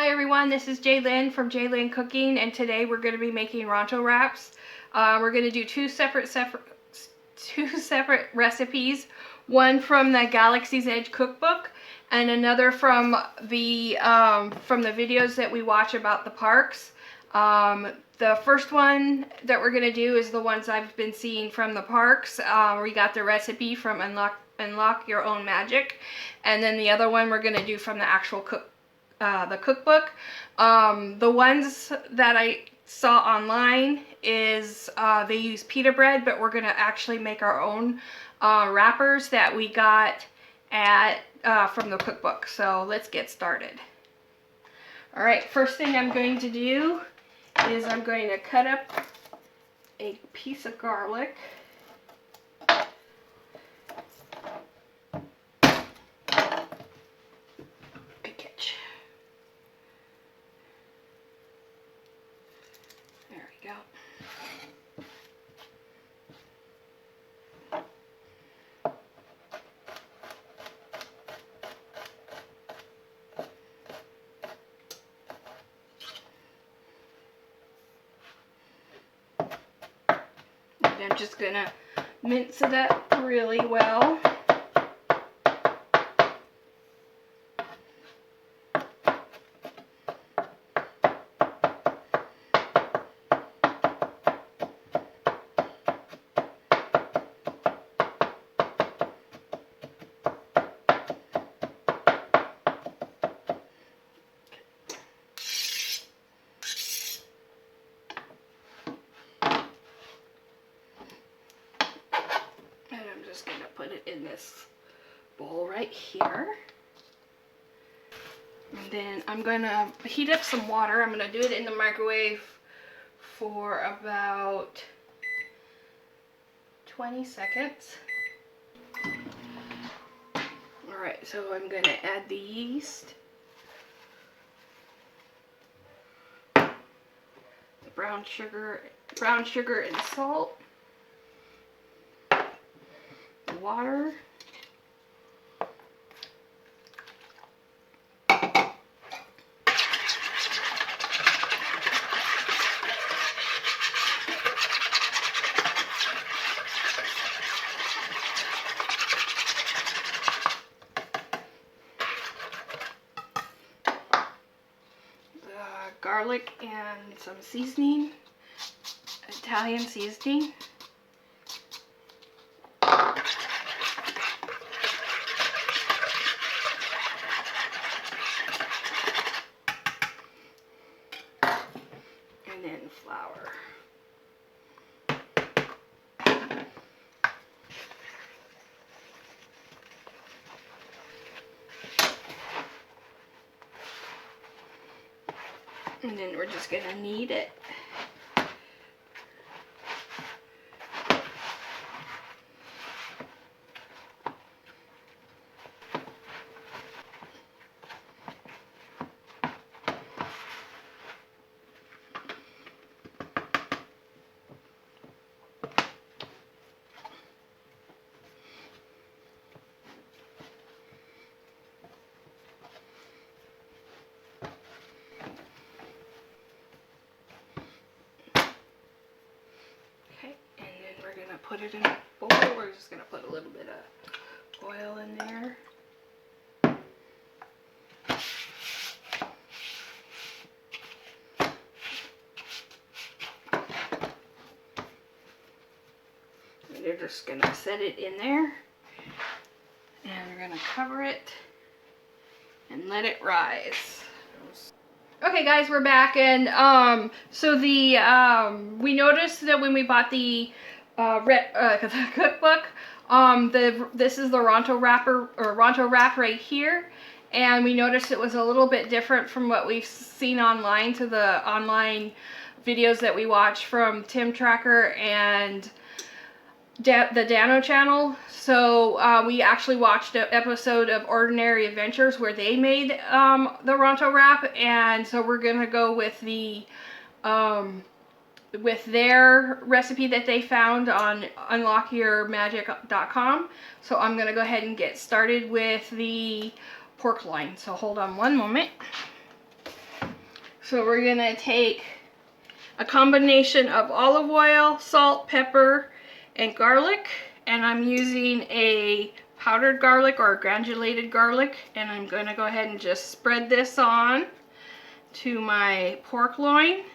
Hi everyone, this is Jaylyn from Jaylyn Cooking, and today we're going to be making Ronto Wraps. We're going to do two separate recipes, one from the Galaxy's Edge cookbook and another from the videos that we watch about the parks. The first one that we're going to do is the ones I've been seeing from the parks. We got the recipe from Unlock Your Own Magic, and then the other one we're going to do from the actual cookbook. The ones that I saw online is they use pita bread, but we're going to actually make our own wrappers that we got at from the cookbook. So let's get started. Alright, first thing I'm going to do is I'm going to cut up a piece of garlic. Good catch. There we go. I'm just gonna mince it up really well. I'm just going to put it in this bowl right here. And then I'm going to heat up some water. I'm going to do it in the microwave for about 20 seconds. Alright, so I'm going to add the yeast, the brown sugar and salt, water, garlic and some seasoning, Italian seasoning. And then flour. And then we're just going to knead it. We're going to put it in a bowl. We're just going to put a little bit of oil in there. And you're just going to set it in there. And we're going to cover it and let it rise. Okay guys, we're back, and so we noticed that when we bought the cookbook, this is the Ronto Wrap right here, and we noticed it was a little bit different from what we've seen online, to the online videos that we watch from Tim Tracker and the Dano channel. So we actually watched an episode of Ordinary Adventures where they made the Ronto Wrap, and so we're gonna go with the with their recipe that they found on unlockyourmagic.com. So I'm gonna go ahead and get started with the pork loin. So hold on one moment. So we're gonna take a combination of olive oil, salt, pepper, and garlic. And I'm using a powdered garlic or granulated garlic. And I'm gonna go ahead and just spread this on to my pork loin.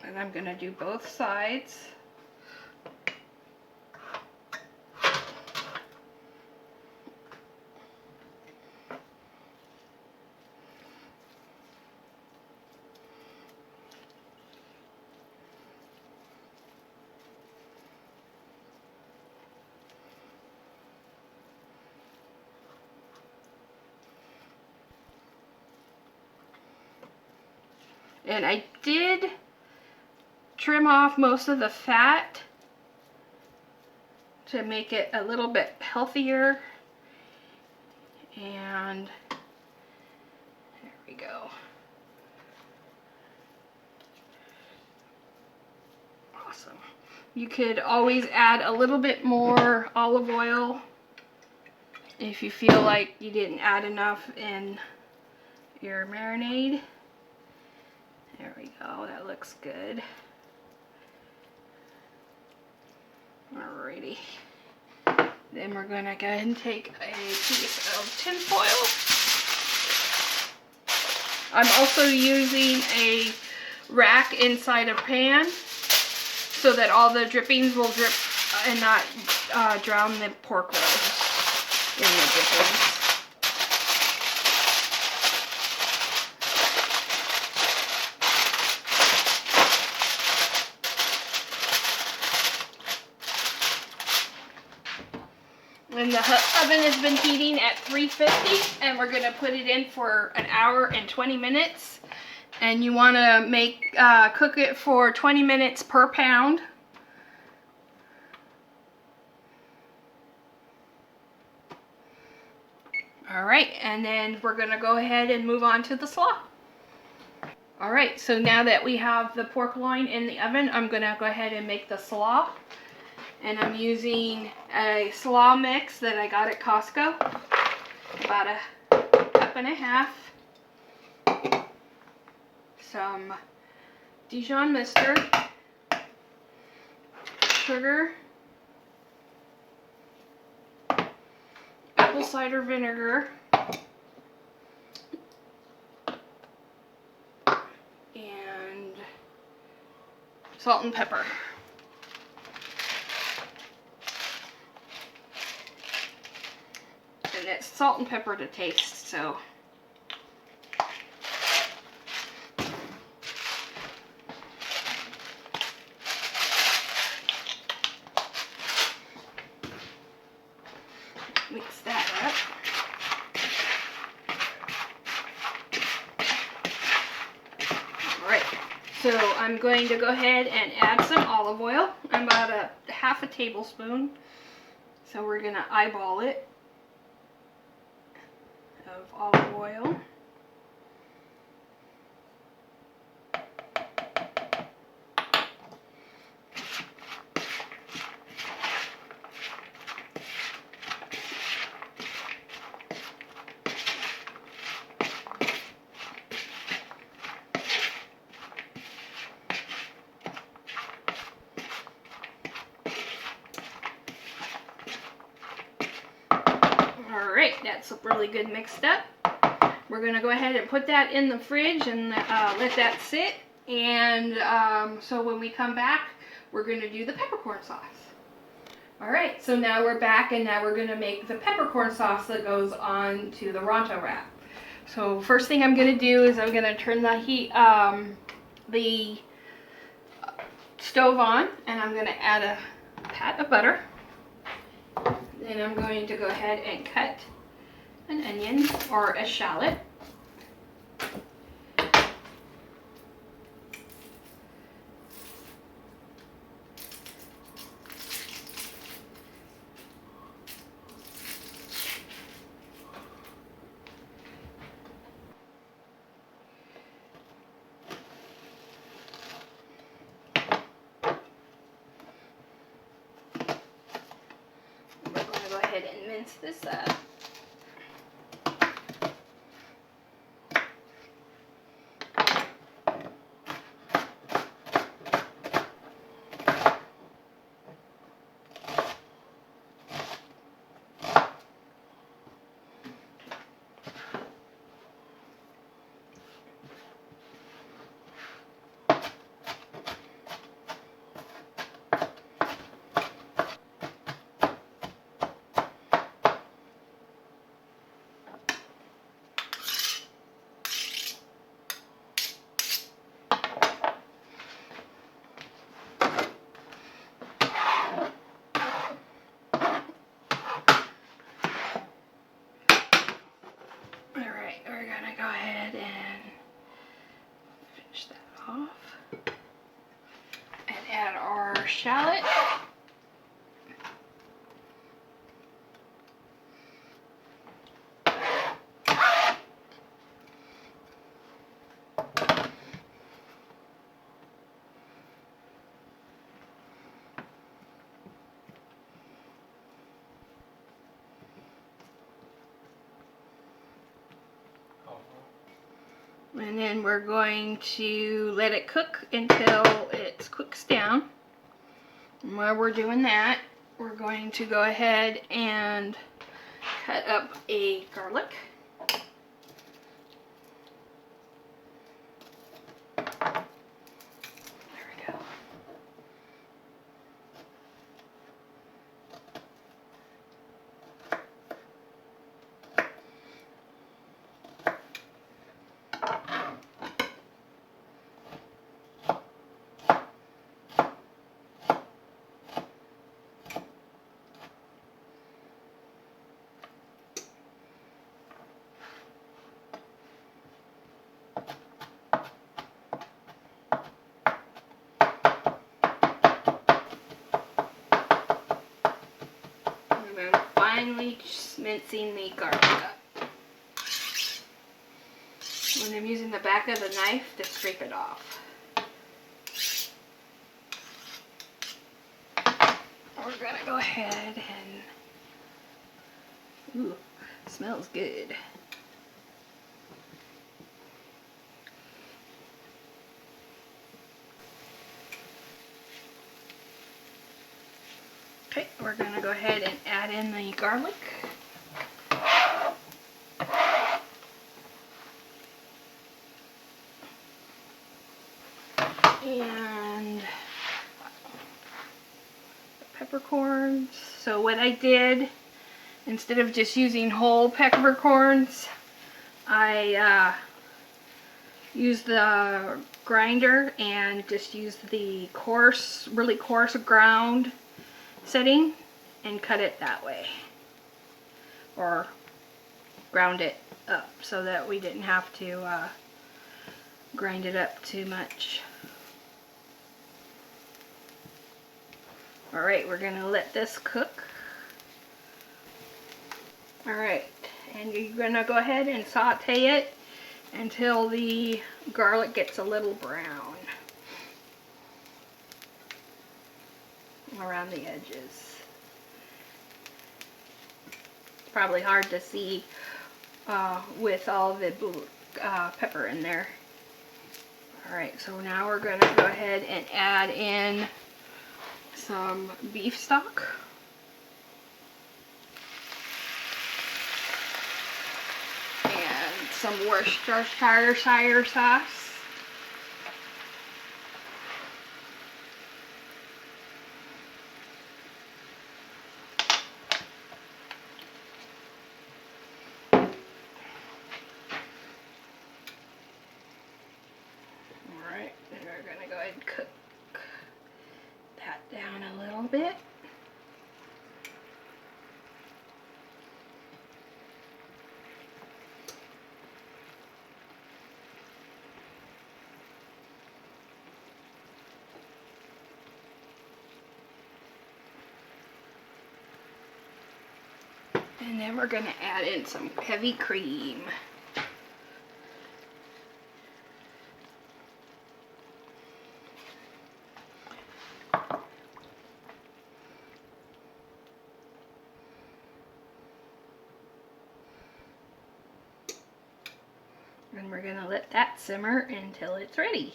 And I'm gonna do both sides. And I did trim off most of the fat to make it a little bit healthier. And there we go. Awesome. You could always add a little bit more olive oil if you feel like you didn't add enough in your marinade. There we go, that looks good. Alrighty. Then we're gonna go ahead and take a piece of tin foil. I'm also using a rack inside a pan so that all the drippings will drip and not drown the pork rolls in the drippings. And the oven has been heating at 350, and we're gonna put it in for an hour and 20 minutes. And you wanna cook it for 20 minutes per pound. All right, and then we're gonna go ahead and move on to the slaw. All right, so now that we have the pork loin in the oven, I'm gonna go ahead and make the slaw. And I'm using a slaw mix that I got at Costco, about a cup and a half. Some Dijon mustard, sugar, apple cider vinegar, and salt and pepper. And it's salt and pepper to taste, so. Mix that up. Alright, so I'm going to go ahead and add some olive oil. I'm about a half a tablespoon. So we're going to eyeball it of olive oil. Alright, that's really good mixed up. We're going to go ahead and put that in the fridge and let that sit. And so when we come back, we're going to do the peppercorn sauce. Alright, so now we're back, and now we're going to make the peppercorn sauce that goes on to the Ronto Wrap. So first thing I'm going to do is I'm going to turn the stove on, and I'm going to add a pat of butter. Then I'm going to go ahead and cut an onion or a shallot. ahead and mince this up. Alright, we're gonna go ahead and finish that off and add our shallot. And then we're going to let it cook until it cooks down. And while we're doing that, we're going to go ahead and cut up a garlic. There we go. And I'm finally just mincing the garlic up. When I'm using the back of the knife to scrape it off. We're gonna go ahead and, ooh, smells good. Okay, we're gonna go ahead and add in the garlic. And peppercorns. So what I did, instead of just using whole peppercorns, I used the grinder and just used the coarse, really coarse ground setting and cut it that way. Or ground it up so that we didn't have to grind it up too much. Alright, we're going to let this cook. Alright, and you're going to go ahead and saute it until the garlic gets a little brown around the edges. It's probably hard to see with all the pepper in there. Alright, so now we're going to go ahead and add in some beef stock. And some Worcestershire sauce. Alright, and we're going to go ahead and cook that down a little bit. And then we're going to add in some heavy cream. And we're going to let that simmer until it's ready.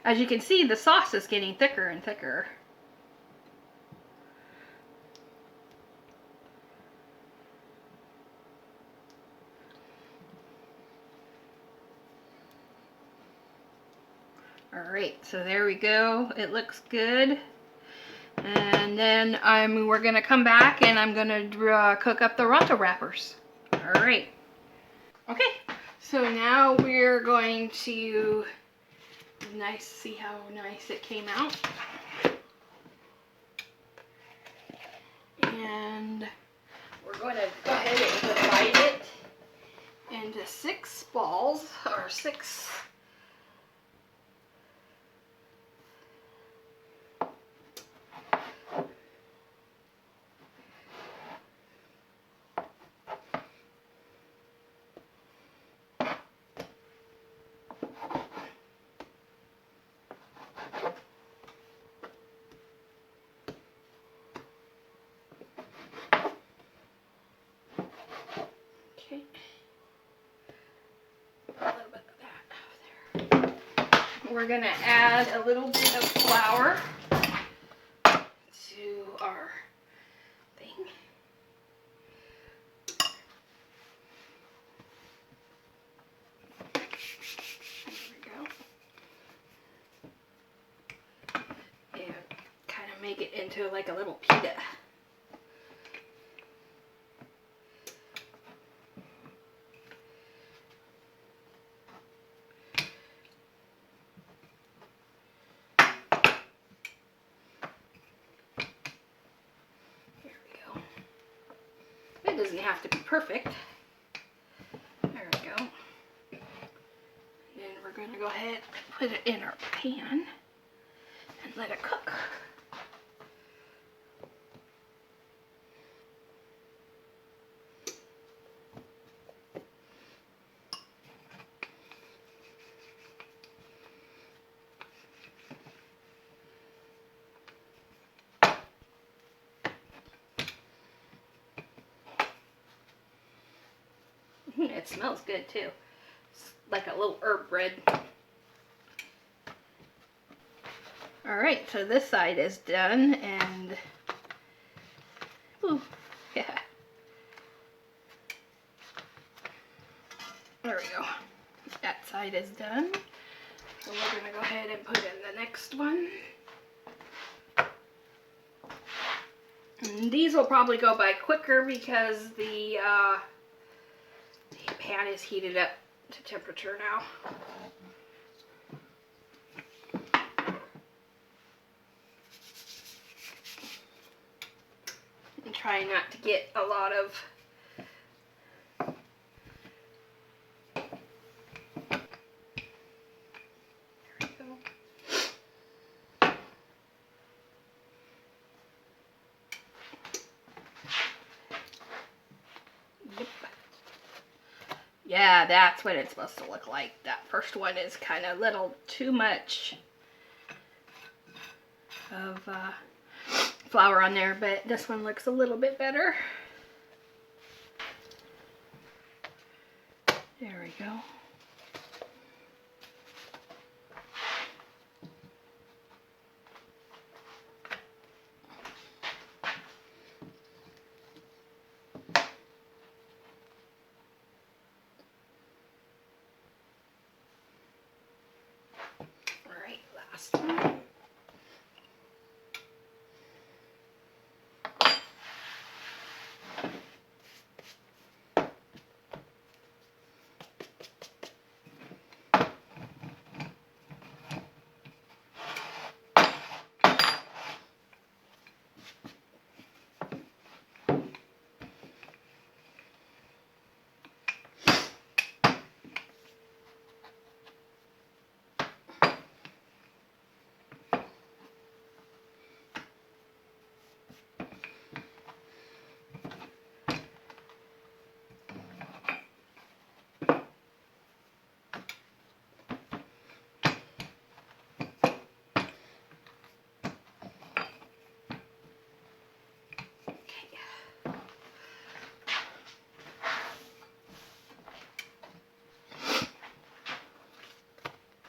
As you can see, the sauce is getting thicker and thicker. Alright, so there we go. It looks good. And then we're going to come back and I'm going to cook up the Ronto wrappers. Alright. Okay, so now we're going to see how nice it came out. And we're going to go ahead and divide it into 6 balls, or 6. Okay. A little bit of that over there. We're going to add a little bit of flour to our thing. There we go. And kind of make it into like a little pita. It doesn't have to be perfect. There we go. Then we're going to go ahead and put it in our pan and let it cook. It smells good too. It's like a little herb bread. Alright, so this side is done and ooh, yeah. There we go. That side is done. So we're going to go ahead and put in the next one. And these will probably go by quicker because the pan is heated up to temperature now. And try not to get a lot of yeah, that's what it's supposed to look like. That first one is kind of a little too much of flour on there, but this one looks a little bit better. There we go. Last one.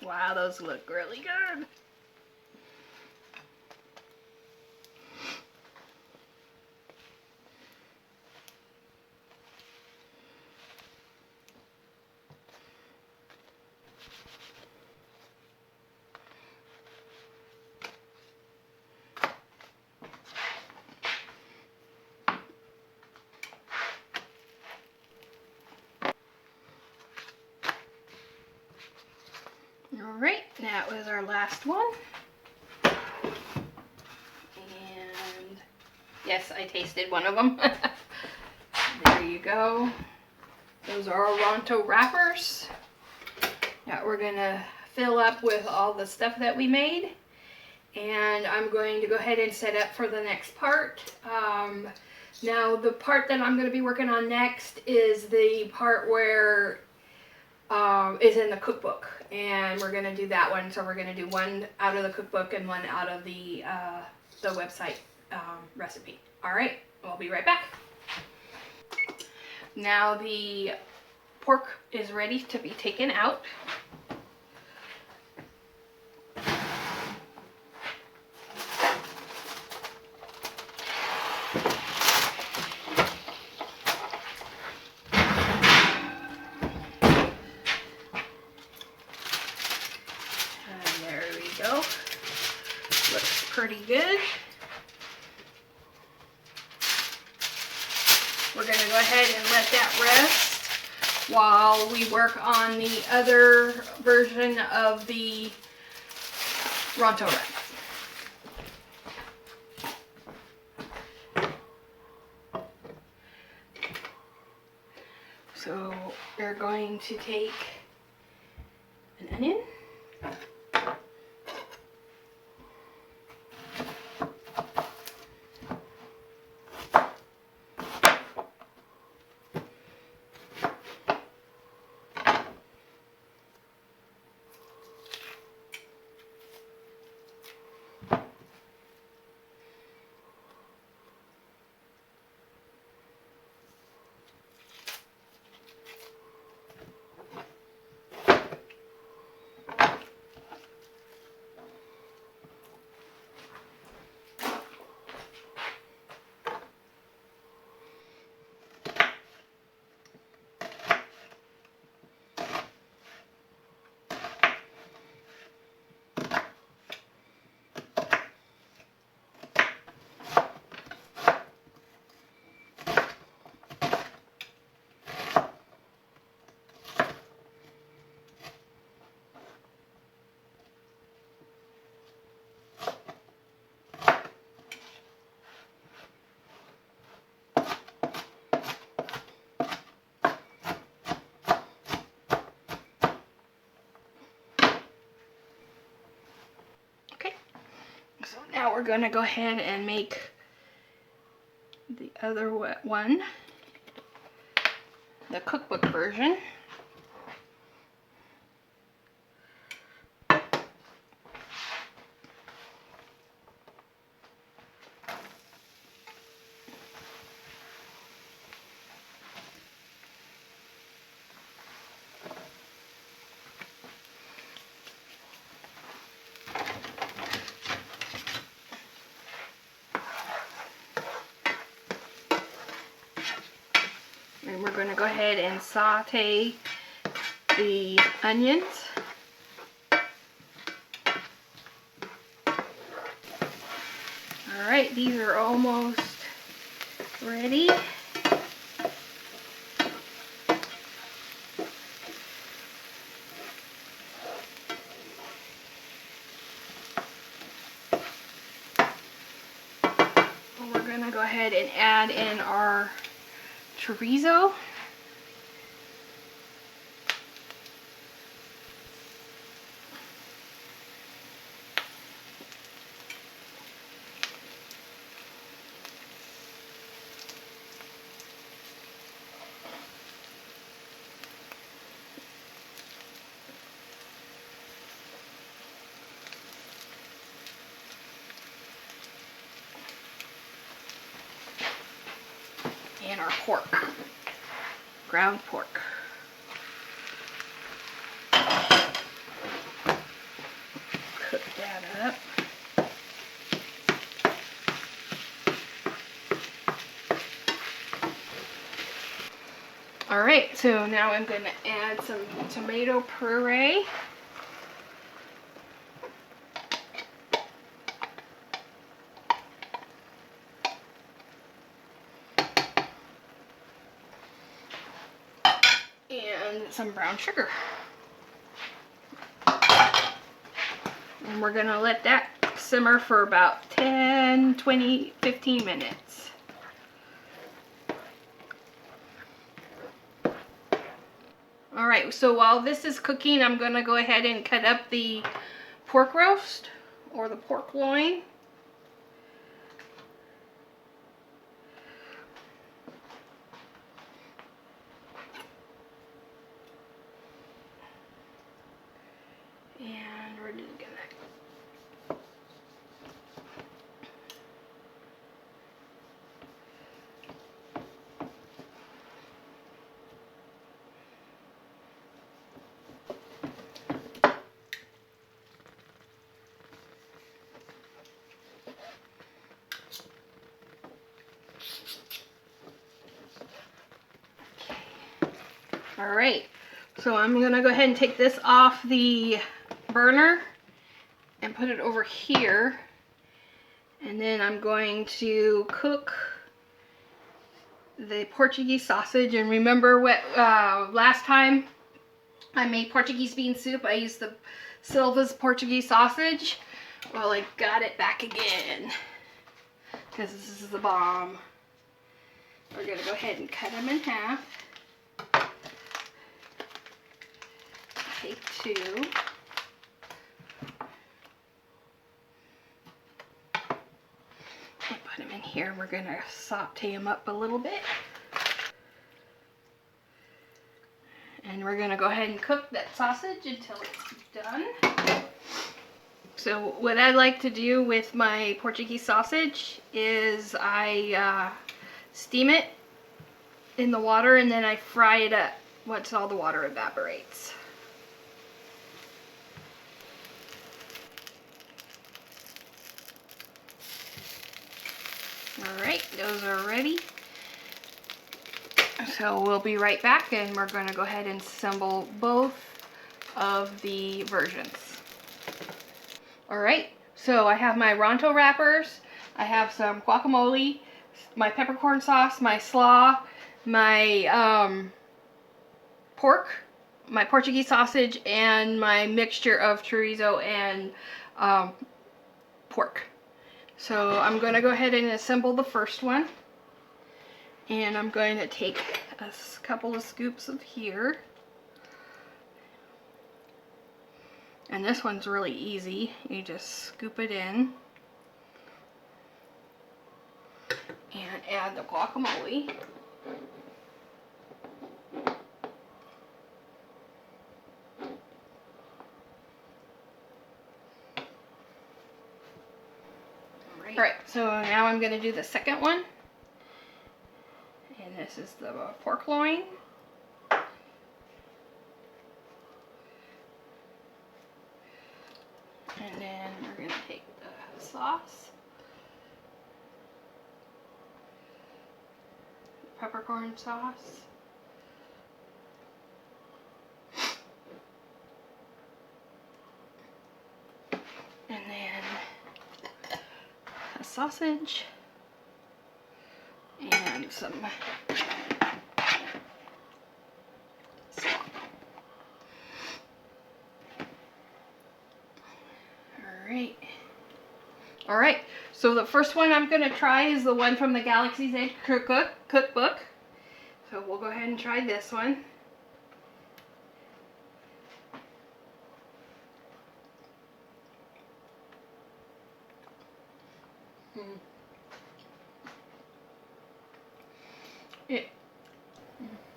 Wow, those look really good. All right, that was our last one. And yes, I tasted one of them. There you go. Those are our Ronto wrappers that we're gonna fill up with all the stuff that we made. And I'm going to go ahead and set up for the next part. Now the part that I'm going to be working on next is the part where is in the cookbook, and we're going to do that one. So we're going to do one out of the cookbook and one out of the website recipe. All right, we'll be right back. Now the pork is ready to be taken out. Looks pretty good. We're going to go ahead and let that rest while we work on the other version of the Ronto Wrap. So we're going to take an onion. So now we're going to go ahead and make the other one, the cookbook version. And we're going to go ahead and saute the onions. Alright, these are almost ready. We're going to go ahead and add in our chorizo. And our pork, ground pork. So now I'm going to add some tomato puree. And some brown sugar. And we're going to let that simmer for about 10, 20, 15 minutes. Alright, so while this is cooking, I'm going to go ahead and cut up the pork roast, or the pork loin. And we're just going to Alright, so I'm going to go ahead and take this off the burner and put it over here. And then I'm going to cook the Portuguese sausage. And remember what last time I made Portuguese bean soup, I used the Silva's Portuguese sausage. Well, I got it back again because this is the bomb. We're going to go ahead and cut them in half. Take two. And put them in here. We're going to saute them up a little bit. And we're going to go ahead and cook that sausage until it's done. So what I like to do with my Portuguese sausage is I steam it in the water and then I fry it up once all the water evaporates. Alright, those are ready. So we'll be right back and we're going to go ahead and assemble both of the versions. Alright, so I have my Ronto wrappers, I have some guacamole, my peppercorn sauce, my slaw, my pork, my Portuguese sausage, and my mixture of chorizo and pork. So I'm going to go ahead and assemble the first one. And I'm going to take a couple of scoops of here. And this one's really easy. You just scoop it in. And add the guacamole. Alright, so now I'm going to do the second one. And this is the pork loin. And then we're going to take the sauce. Peppercorn sauce. And then a sausage. And some slaw. Alright, so the first one I'm going to try is the one from the Galaxy's Edge Cookbook. So we'll go ahead and try this one.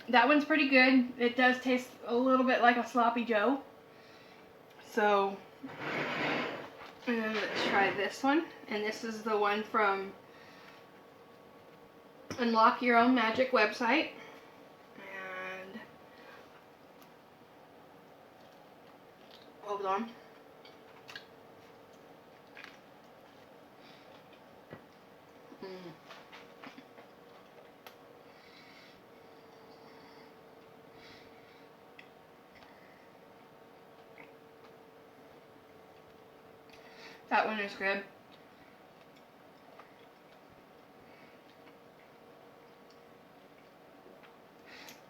That one's pretty good. It does taste a little bit like a sloppy Joe. So, and then let's try this one. And this is the one from Unlock Your Own Magic website. And hold on. That one is good.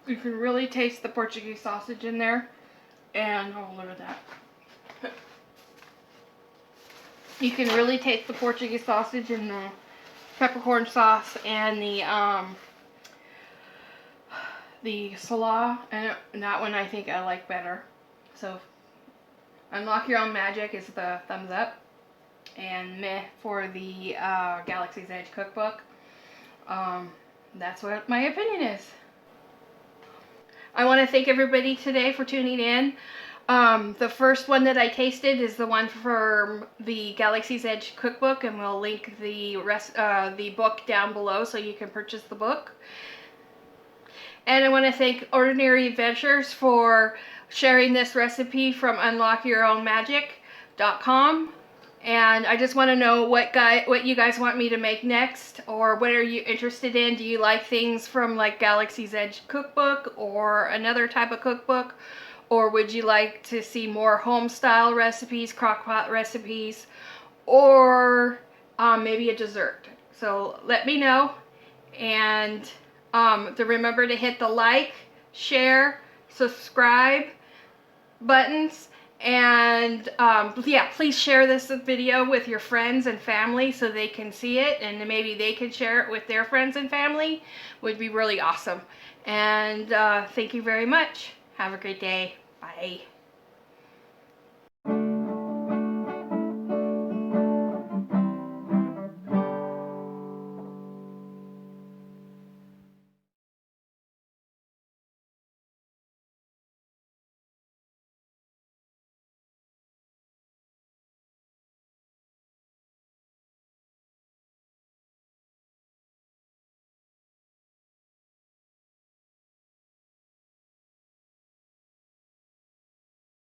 You can really taste the Portuguese sausage in there. And, oh, look at that. You can really taste the Portuguese sausage in the peppercorn sauce and the slaw, and that one I think I like better. So, Unlock Your Own Magic is the thumbs up, and meh for the Galaxy's Edge cookbook. That's what my opinion is. I want to thank everybody today for tuning in. The first one that I tasted is the one from the Galaxy's Edge cookbook, and we'll link the book down below so you can purchase the book. And I want to thank Ordinary Adventures for sharing this recipe from unlockyourownmagic.com. And I just want to know what you guys want me to make next, or what are you interested in? Do you like things from like Galaxy's Edge cookbook or another type of cookbook? Or would you like to see more home style recipes, crock-pot recipes, or maybe a dessert? So let me know. And to remember to hit the like, share, subscribe buttons. And yeah, please share this video with your friends and family so they can see it, and maybe they can share it with their friends and family. Would be really awesome. And thank you very much. Have a great day. Bye.